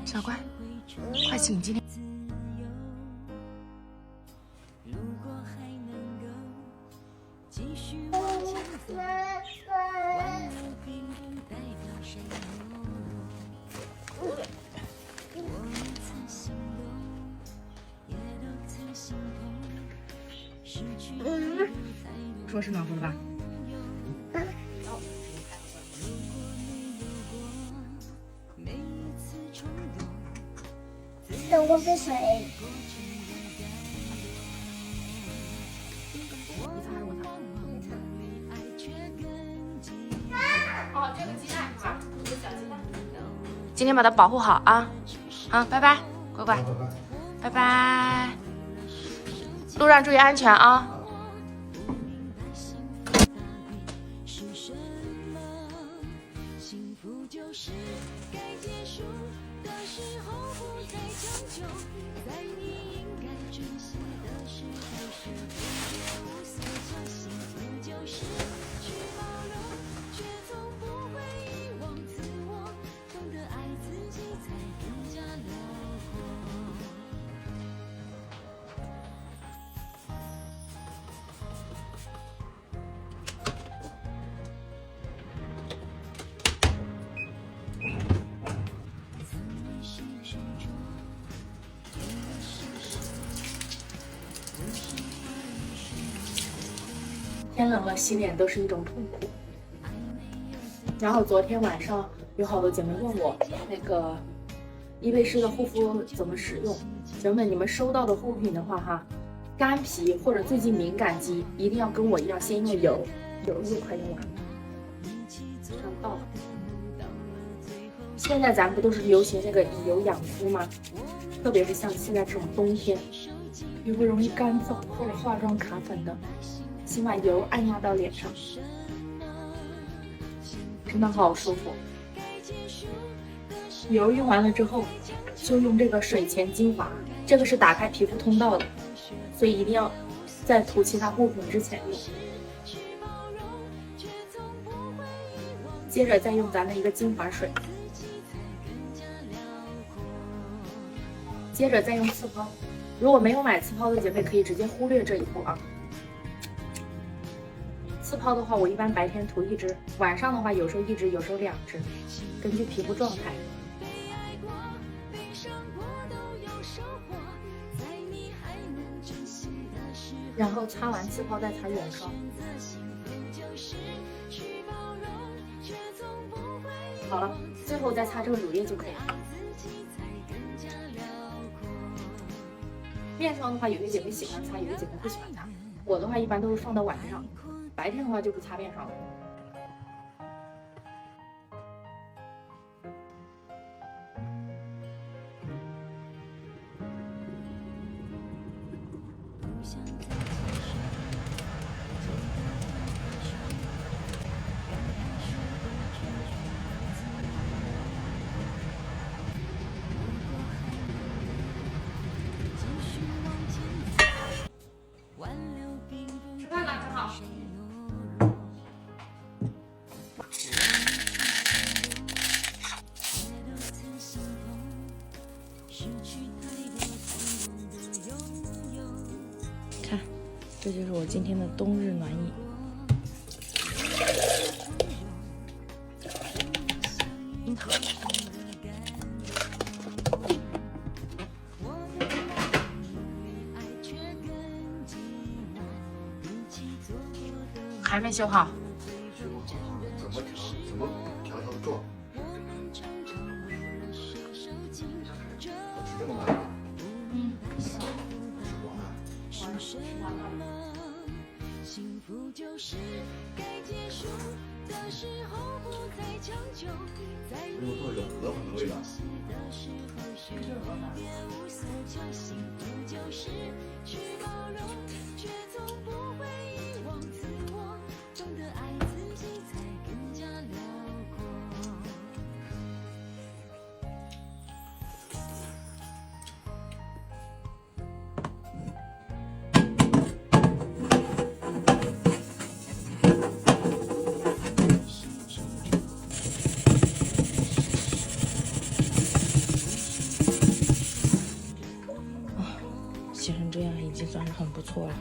小乖，快请今天。说是暖和了吧？等我喝水。你擦还是我擦？哦，这个鸡蛋是吧？这个小鸡蛋。今天把它保护好啊！啊，拜拜，乖乖，拜拜。路上注意安全啊！天冷了，洗脸都是一种痛苦。然后昨天晚上有好多姐妹问我那个伊贝诗的护肤怎么使用。姐妹们，你们收到的护肤品的话哈，干皮或者最近敏感肌一定要跟我一样先用油，油就快用完了。上到了。现在咱们不都是流行这个以油养肤吗？特别是像现在这种冬天，皮肤容易干燥或者化妆卡粉的。先把油按压到脸上，真的好舒服。油用完了之后，就用这个水前精华，这个是打开皮肤通道的，所以一定要在涂其他护肤品之前用。接着再用咱的一个精华水，接着再用刺抛。如果没有买刺抛的姐妹，可以直接忽略这一步啊。刺抛的话，我一般白天涂1支，晚上的话有时候1支，有时候2支，根据皮肤状态。然后擦完刺抛再擦眼霜。好了，最后再擦这个乳液就可以了。面霜的话，有些姐妹喜欢擦，有些姐妹不喜欢擦。我的话一般都是放到晚上。白天的话就不擦面霜了。吃饭了，正好。看，这就是我今天的冬日暖饮。樱桃。还没修好。怎么调的重？这么难？没有做有鹅粉的味道。算是很不错了。